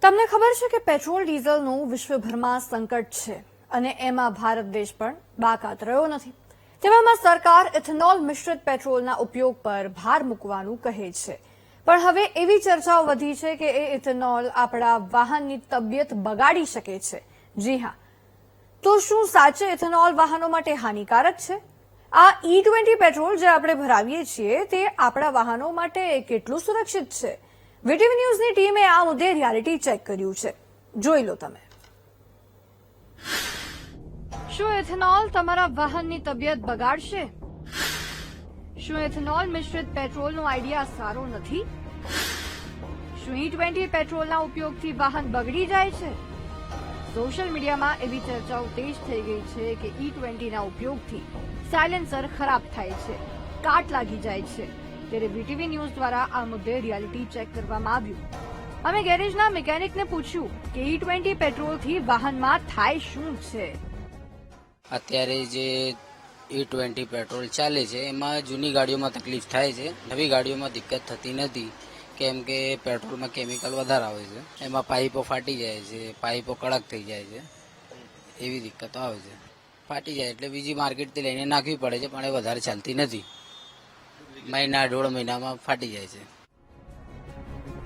તમને ખબર છે કે પેટ્રોલ ડીઝલનું વિશ્વભરમાં સંકટ છે અને એમાં ભારત દેશ પણ બાકાત રહ્યો નથી. તેવામાં સરકાર ઇથેનોલ મિશ્રિત પેટ્રોલના ઉપયોગ પર ભાર મૂકવાનું કહે છે. પણ હવે એવી ચર્ચાઓ વધી છે કે એ ઇથેનોલ આપણા વાહનની તબિયત બગાડી શકે છે. જી હા, તો શું સાચે ઇથેનોલ વાહનો માટે હાનિકારક છે? આ E20 પેટ્રોલ જે આપણે ભરાવીએ છીએ તે આપણા વાહનો માટે કેટલું સુરક્ષિત છે? વીટીવી ન્યૂઝની ટીમે આ મુદ્દે રિયાલિટી ચેક કર્યું છે. જોઈ લો તમે. શું ઇથેનોલ તમારા વાહનની તબિયત બગાડશે? શું ઇથેનોલ મિશ્રિત પેટ્રોલનો આઈડિયા સારો નથી? શું E20 પેટ્રોલના ઉપયોગથી વાહન બગડી જાય છે? સોશિયલ મીડિયામાં એવી ચર્ચાઓ તેજ થઈ ગઈ છે કે E20ના ઉપયોગથી સાયલેન્સર ખરાબ થાય છે, કાટ લાગી જાય છે. ત્યારે વીટીવી ન્યૂઝ દ્વારા આ મુદ્દે રિયાલિટી ચેક કરવામાં આવ્યું. અમે ગેરેજના મિકેનિકને પૂછ્યું કે E20 પેટ્રોલથી વાહનમાં થાય શું છે. અત્યારે જે E20 પેટ્રોલ ચાલે છે એમાં જૂની ગાડીઓમાં તકલીફ થાય છે, નવી ગાડીઓમાં દિક્કત થતી નથી. કેમ કે પેટ્રોલમાં કેમિકલ વધારે આવે છે, એમાં પાઇપો ફાટી જાય છે, પાઇપો કડક થઈ જાય છે, એવી દિક્કતો આવે છે. ફાટી જાય એટલે બીજી માર્કેટથી લઈને નાખવી પડે છે, પણ એ વધારે ચાલતી નથી. મહિના 1.5 મહિનામાં ફાટી જાય છે.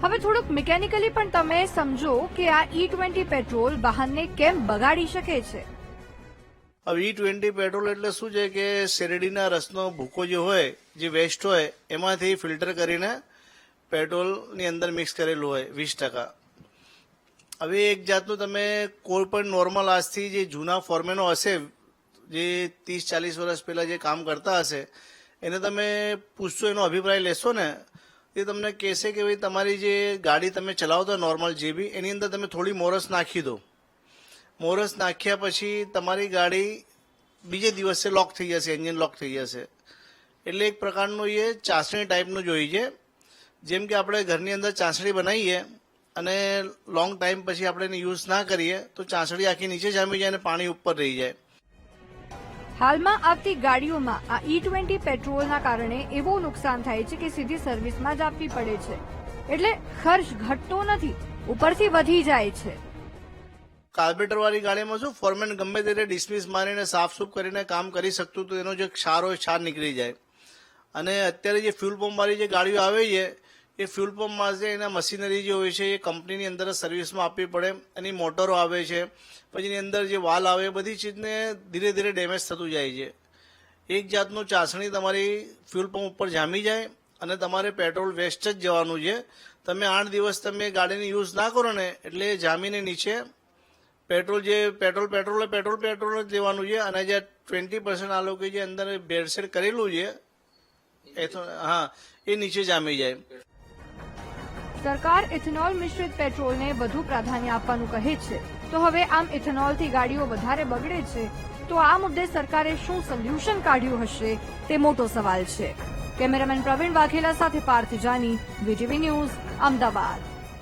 હવે થોડુંક મિકેનિકલી પણ તમે સમજો કે આ E20 પેટ્રોલ વાહનને કેમ બગાડી શકે છે. હવે E20 પેટ્રોલ એટલે શું છે કે શેરડીના રસનો ભૂકો જે હોય, જે વેસ્ટ હોય, એમાંથી ફિલ્ટર કરીને પેટ્રોલની અંદર મિક્સ કરેલું હોય 20%. હવે એક જાતનું તમે કોઈ પણ નોર્મલ આજથી જે જૂના ફોર્મેનો હશે, જે 30-40 વર્ષ પહેલા જે કામ કરતા હશે, એને તમે પૂછશો, એનો અભિપ્રાય લેશો ને, એ તમને કહેશે કે ભાઈ તમારી જે ગાડી તમે ચલાવતો નોર્મલ જે બી, એની અંદર તમે થોડી મોરસ નાખી દો. મોરસ નાખ્યા પછી તમારી ગાડી બીજે દિવસે લોક થઈ જશે, એન્જિન લોક થઈ જશે. એટલે એક પ્રકારનું એ ચાસણી ટાઈપનું જોઈએ છે. જેમ કે આપણે ઘરની અંદર ચાસણી બનાવીએ અને લોંગ ટાઈમ પછી આપણે એને યુઝ ના કરીએ તો ચાસણી આખી નીચે જામી જાય અને પાણી ઉપર રહી જાય. હાલમાં આવતી ગાડીઓમાં આ E20 પેટ્રોલના કારણે એવું નુકસાન થાય છે કે સીધી સર્વિસમાં જ આપવી પડે છે. એટલે ખર્ચ ઘટતો નથી, ઉપરથી વધી જાય છે. કાર્બેટર વાળી ગાડીમાં શું ફોરમેન ગમે ત્યારે ડિસમિસ મારીને સાફસૂફ કરીને કામ કરી શકતું, તો એનો જે ક્ષાર હોય ક્ષાર નીકળી જાય. અને અત્યારે જે ફ્યુલ પંપ વાળી જે ગાડીઓ આવે છે, એ ફ્યુલ પંપમાં જે એના મશીનરી જે હોય છે એ કંપનીની અંદર સર્વિસમાં આપવી પડે. એની મોટરો આવે છે, પછી એની અંદર જે વાલ આવે, એ બધી ચીજને ધીરે ધીરે ડેમેજ થતું જાય છે. એક જાતનું ચાસણી તમારી ફ્યુલ પંપ ઉપર જામી જાય અને તમારે પેટ્રોલ વેસ્ટ જ જવાનું છે. તમે 8 દિવસ તમે ગાડીને યુઝ ના કરો ને એટલે જામીને નીચે પેટ્રોલ જ લેવાનું છે. અને જે 20% આ લોકો જે અંદર ભેળસેળ કરેલું છે એ નીચે જામી જાય. સરકાર ઇથેનોલ મિશ્રિત પેટ્રોલને વધુ પ્રાધાન્ય આપવાનું કહે છે. તો હવે આમ ઇથેનોલથી ગાડીઓ વધારે બગડે છે, તો આ મુદ્દે સરકારે શું સોલ્યુશન કાઢ્યું હશે તે મોટો સવાલ છે. કેમેરામેન પ્રવીણ વાઘેલા સાથે પાર્થ જાની, વીટીવી ન્યૂઝ, અમદાવાદ.